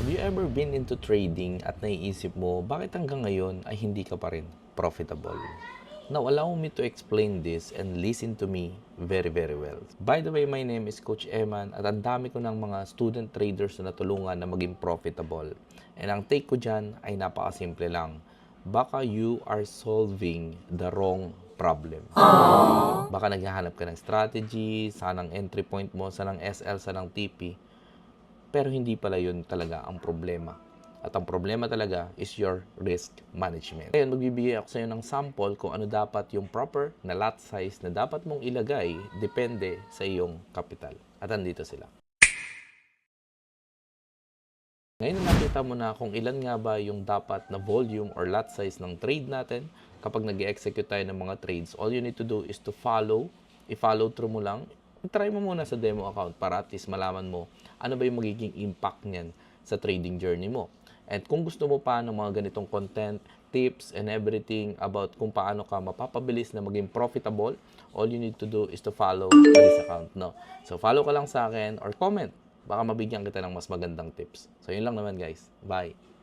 Have you ever been into trading at naiisip mo, bakit hanggang ngayon ay hindi ka pa rin profitable? Now, allow me to explain this and listen to me very, very well. By the way, my name is Coach Eman at ang dami ko ng mga student traders na natulungan na maging profitable. And ang take ko dyan ay napakasimple lang. Baka you are solving the wrong problem. Baka naghahanap ka ng strategy, saan ang entry point mo, saan ang SL, saan ang TP. Pero hindi pala yun talaga ang problema. At ang problema talaga is your risk management. Ngayon, magbibigay ako sa iyo ng sample kung ano dapat yung proper na lot size na dapat mong ilagay depende sa iyong capital. At andito sila. Ngayon nakita mo na kung ilan nga ba yung dapat na volume or lot size ng trade natin. Kapag nag-execute tayo ng mga trades, all you need to do is to i-follow through mo lang. Try mo muna sa demo account para at least malaman mo ano ba yung magiging impact niyan sa trading journey mo. And kung gusto mo pa ng mga ganitong content, tips, and everything about kung paano ka mapapabilis na maging profitable, all you need to do is to follow this account. No? So follow ka lang sa akin or comment. Baka mabigyan kita ng mas magandang tips. So yun lang naman guys. Bye!